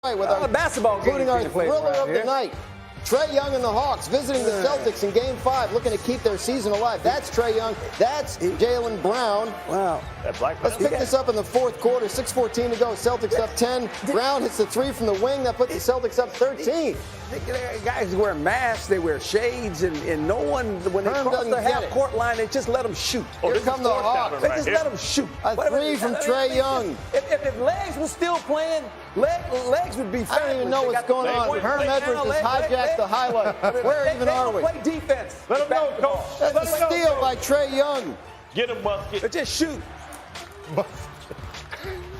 With our basketball game, including our thriller of the night. Trae Young and the Hawks visiting the Celtics in Game 5, looking to keep their season alive. That's Trae Young. That's Jalen Brown. Wow. Let's pick this up in the fourth quarter. 6:14 to go. Celtics up 10. Brown hits the three from the wing. That puts the Celtics up 13. Guys wear masks, they wear shades, and no one, when they cross the half-court line, they just let them shoot. Here come the Hawks. They just let them shoot. A three from Trae Young. If Legs was still playing, Legs would be fine. I don't even know what's going on. Herm Edwards has hijacked the highlight. Where even are we? Play defense. Let them know, coach. That's a steal by Trae Young. Get him, Bucket. They just shoot.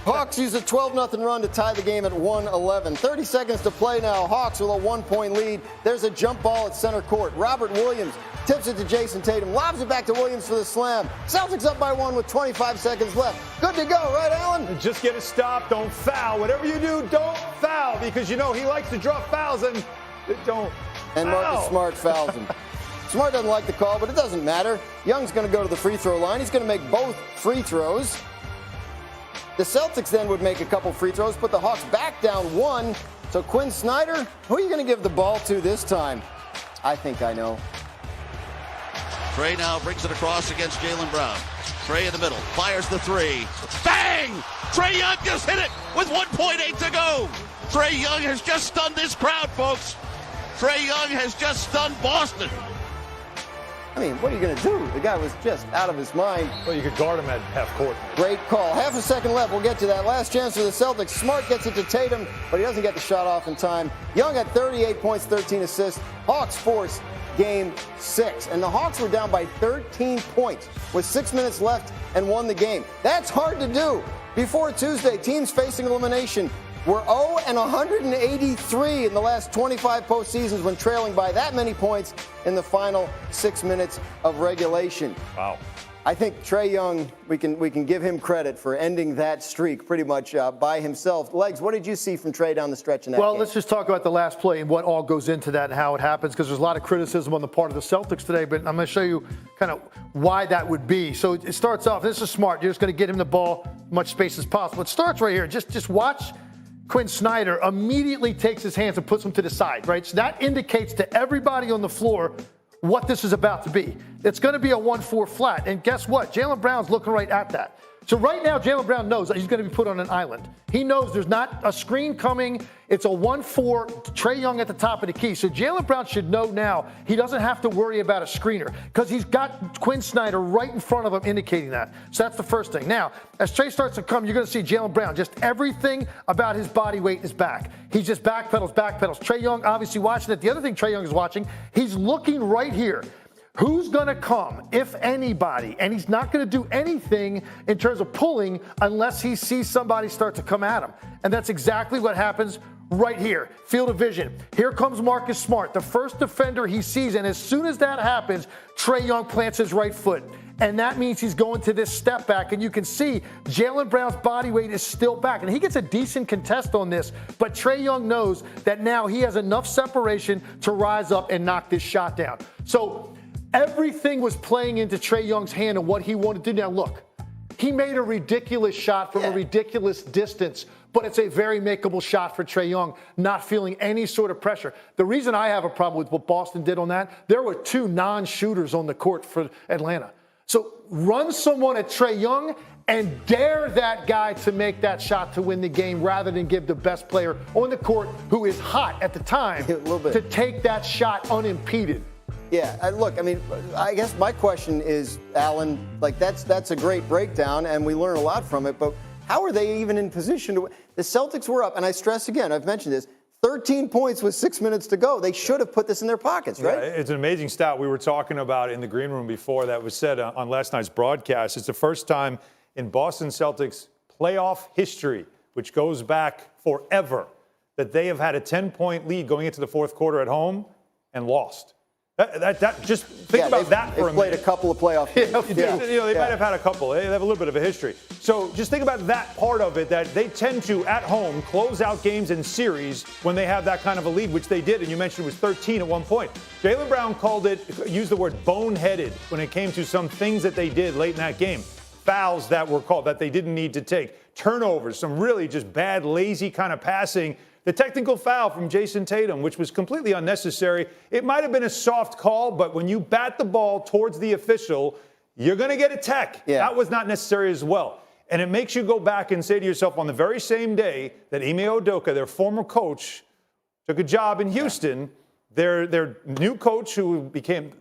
Hawks use a 12-0 run to tie the game at 1:11. 30 seconds to play now. Hawks with a 1-point lead. There's a jump ball at center court. Robert Williams tips it to Jason Tatum. Lobs it back to Williams for the slam. Celtics up by 1 with 25 seconds left. Good to go, right, Alan? Just get a stop. Don't foul. Whatever you do, don't foul, because you know he likes to draw fouls, and don't And Marcus Smart fouls him. Smart doesn't like the call, but it doesn't matter. Young's going to go to the free throw line. He's going to make both free throws. The Celtics then would make a couple free throws, put the Hawks back down 1. So Quinn Snyder, who are you going to give the ball to this time? I think I know. Trae now brings it across against Jalen Brown. Trae in the middle, fires the three. Bang! Trae Young just hit it with 1.8 to go. Trae Young has just stunned this crowd, folks. Trae Young has just stunned Boston. I mean, what are you going to do? The guy was just out of his mind. Well, you could guard him at half court. Great call. Half a second left. We'll get to that. Last chance for the Celtics. Smart gets it to Tatum, but he doesn't get the shot off in time. Young had 38 points, 13 assists. Hawks force Game 6. And the Hawks were down by 13 points with 6 minutes left and won the game. That's hard to do. Before Tuesday, teams facing elimination were 0-183 in the last 25 postseasons when trailing by that many points in the final 6 minutes of regulation. Wow. I think Trae Young, we can give him credit for ending that streak pretty much by himself. Legs, what did you see from Trae down the stretch in that game? Let's just talk about the last play and what all goes into that and how it happens, because there's a lot of criticism on the part of the Celtics today, but I'm going to show you kind of why that would be. So it starts off, this is smart. You're just going to get him the ball, much space as possible. It starts right here. Just watch. Quinn Snyder immediately takes his hands and puts them to the side, right? So that indicates to everybody on the floor what this is about to be. It's going to be a 1-4 flat. And guess what? Jalen Brown's looking right at that. So right now, Jalen Brown knows that he's going to be put on an island. He knows there's not a screen coming. It's a 1-4, Trae Young at the top of the key. So Jalen Brown should know now he doesn't have to worry about a screener because he's got Quinn Snyder right in front of him indicating that. So that's the first thing. Now, as Trae starts to come, you're going to see Jalen Brown. Just everything about his body weight is back. He just backpedals. Trae Young obviously watching it. The other thing Trae Young is watching, he's looking right here. Who's going to come, if anybody? And he's not going to do anything in terms of pulling unless he sees somebody start to come at him. And that's exactly what happens right here. Field of vision. Here comes Marcus Smart, the first defender he sees. And as soon as that happens, Trae Young plants his right foot. And that means he's going to this step back. And you can see Jalen Brown's body weight is still back. And he gets a decent contest on this. But Trae Young knows that now he has enough separation to rise up and knock this shot down. So everything was playing into Trae Young's hand and what he wanted to do. Now, look, he made a ridiculous shot from a ridiculous distance, but it's a very makeable shot for Trae Young, not feeling any sort of pressure. The reason I have a problem with what Boston did on that, there were 2 non-shooters on the court for Atlanta. So run someone at Trae Young and dare that guy to make that shot to win the game rather than give the best player on the court, who is hot at the time, to take that shot unimpeded. Yeah, look, I mean, I guess my question is, Alan, like that's a great breakdown, and we learn a lot from it, but how are they even in position to win? The Celtics were up, and I stress again, I've mentioned this, 13 points with 6 minutes to go. They should have put this in their pockets, right? Yeah, it's an amazing stat we were talking about in the green room before that was said on last night's broadcast. It's the first time in Boston Celtics playoff history, which goes back forever, that they have had a 10-point lead going into the fourth quarter at home and lost. Just think about that for a minute. They've played a couple of playoff games. They might have had a couple. They have a little bit of a history. So just think about that part of it, that they tend to, at home, close out games in series when they have that kind of a lead, which they did, and you mentioned it was 13 at one point. Jalen Brown used the word boneheaded when it came to some things that they did late in that game. Fouls that were called that they didn't need to take. Turnovers, some really just bad, lazy kind of passing The technical foul from Jason Tatum, which was completely unnecessary. It might have been a soft call, but when you bat the ball towards the official, you're going to get a tech. Yeah. That was not necessary as well. And it makes you go back and say to yourself, on the very same day that Ime Udoka, their former coach, took a job in Houston, their new coach who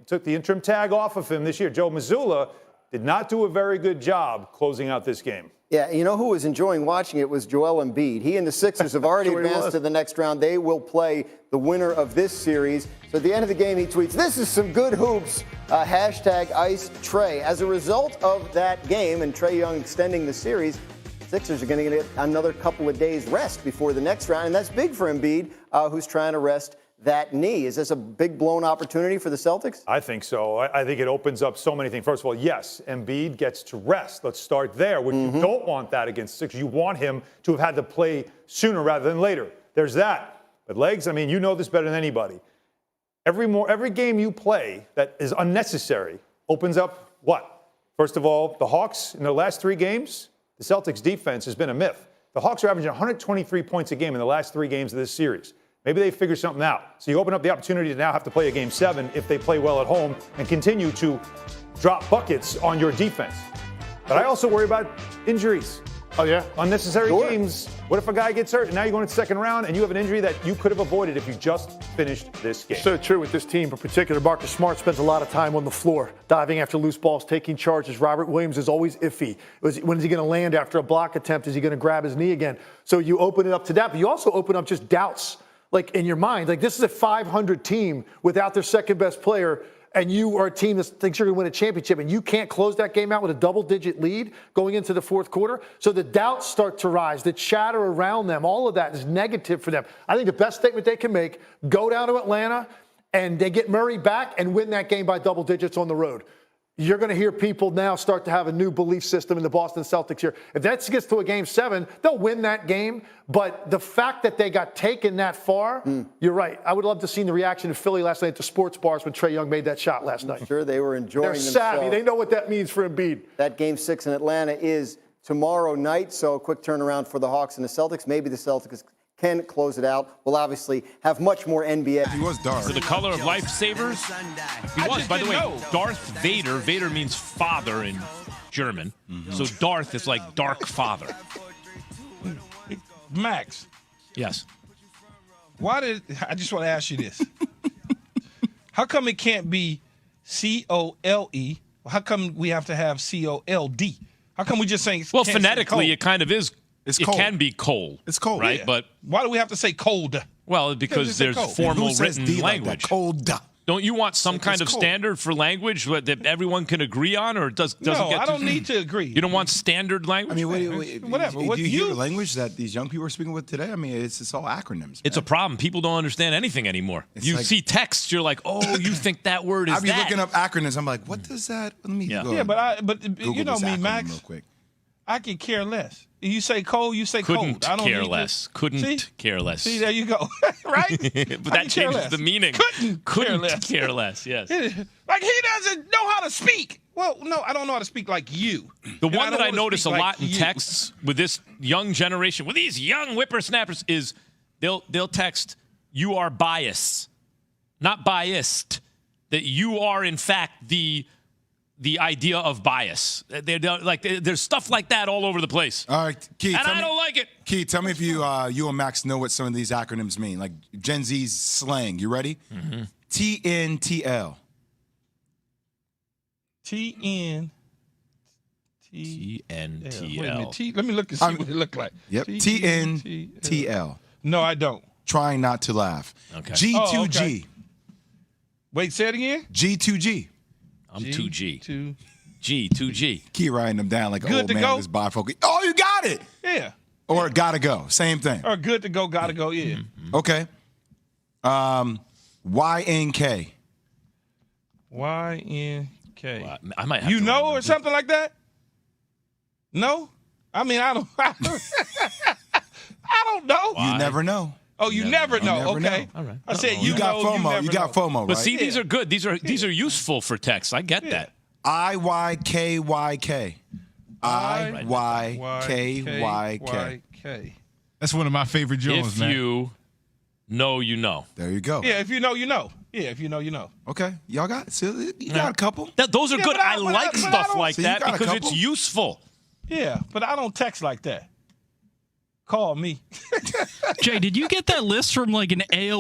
took the interim tag off of him this year, Joe Mazzulla, did not do a very good job closing out this game. Yeah, you know who was enjoying watching it was Joel Embiid. He and the Sixers have already advanced to the next round. They will play the winner of this series. So at the end of the game, he tweets, "This is some good hoops, hashtag Ice Trey." As a result of that game and Trae Young extending the series, Sixers are going to get another couple of days rest before the next round. And that's big for Embiid, who's trying to rest that knee. Is this a big blown opportunity for the Celtics? I think so. I think it opens up so many things. First of all, yes, Embiid gets to rest. Let's start there. You don't want that against Sixers. You want him to have had to play sooner rather than later. There's that. But legs, I mean, you know this better than anybody. Every game you play that is unnecessary opens up what? First of all, the Hawks in their last 3 games, the Celtics defense has been a myth. The Hawks are averaging 123 points a game in the last 3 games of this series. Maybe they figure something out. So you open up the opportunity to now have to play a Game 7 if they play well at home and continue to drop buckets on your defense. But I also worry about injuries. Oh, yeah? Unnecessary games. What if a guy gets hurt and now you're going to the second round and you have an injury that you could have avoided if you just finished this game? So true with this team in particular. Marcus Smart spends a lot of time on the floor, diving after loose balls, taking charges. Robert Williams is always iffy. When is he going to land after a block attempt? Is he going to grab his knee again? So you open it up to that, but you also open up just doubts. Like in your mind, like this is a 500 team without their second best player, and you are a team that thinks you're going to win a championship, and you can't close that game out with a double-digit lead going into the fourth quarter. So the doubts start to rise, the chatter around them, all of that is negative for them. I think the best statement they can make, go down to Atlanta, and they get Murray back and win that game by double digits on the road. You're going to hear people now start to have a new belief system in the Boston Celtics here. If that gets to a Game 7, they'll win that game. But the fact that they got taken that far, you're right. I would love to see the reaction of Philly last night at the sports bars when Trae Young made that shot last night. Sure, they were enjoying themselves. They're savvy. They know what that means for Embiid. That Game 6 in Atlanta is tomorrow night, so a quick turnaround for the Hawks and the Celtics. Maybe the Celtics can close it out. We'll obviously have much more NBA. He was dark. So the color of lifesavers? He was, by the way, Darth Vader. Vader means father in German. So Darth is like dark father. Max. Yes. I just want to ask you this. How come it can't be C-O-L-E? How come we have to have C-O-L-D? How come we just saying? Well, phonetically, it kind of is. It's it cold. can be coal. It's cold, right? Yeah. But why do we have to say cold? Well, because there's formal written language. Like cold. Don't you want some kind of standard for language that everyone can agree on, or doesn't No, get I don't need to agree. You don't want standard language? I mean, whatever. Do you hear the language that these young people are speaking with today? I mean, it's all acronyms. It's a problem. People don't understand anything anymore. You see text, you're like, oh, you think that word is I'll be looking up acronyms. I'm like, what does that? Let me go. Yeah, but Google you know this me, acronym Max. real quick. I can care less. You say cold, you say Couldn't cold. I don't care need less. To, Couldn't care less. See, there you go. Right? But that changes the meaning. Couldn't care less. Yes. Like he doesn't know how to speak. Well, no, I don't know how to speak like you. The one that I notice a lot in you. texts with this young generation, with these young whippersnappers, is they'll text, "You are biased," not biased. That you are in fact the idea of bias. There's stuff like that all over the place. All right, Keith. And I don't like it. Keith, tell me if you and Max know what some of these acronyms mean, like Gen Z's slang. You ready? Mm-hmm. TNTL. TNTL. TNTL. Let me look and see what it look like. Yep. TNTL. No, I don't. Trying not to laugh. Okay. G2G. Oh, okay. Wait, say it again. G2G. I'm 2G. 2G. 2G. Key writing them down like an Good old to man go? with his bifocal. Oh, you got it. Yeah. Or gotta go. Same thing. Or good to go, gotta go. Yeah. Okay. YNK. YNK. Well, I might have You to know, remember. or something like that? No? I mean, I don't. I don't know. You never know. Oh, you never know. never okay. know. All right. I said You got know, FOMO. You got FOMO, right? But see, these are good. These are useful for text. I get that. IYKYK. IYKYK. YK. That's one of my favorite Jones, If man. you know, you know. There you go. Yeah, if you know, you know. Yeah, if you know, you know. Okay, y'all got. See, you got a couple. Those are Yeah, good. but I like but stuff don't- like So you that got a because it's couple? useful. Yeah, but I don't text like that. Call me. Jay, did you get that list from like an AOL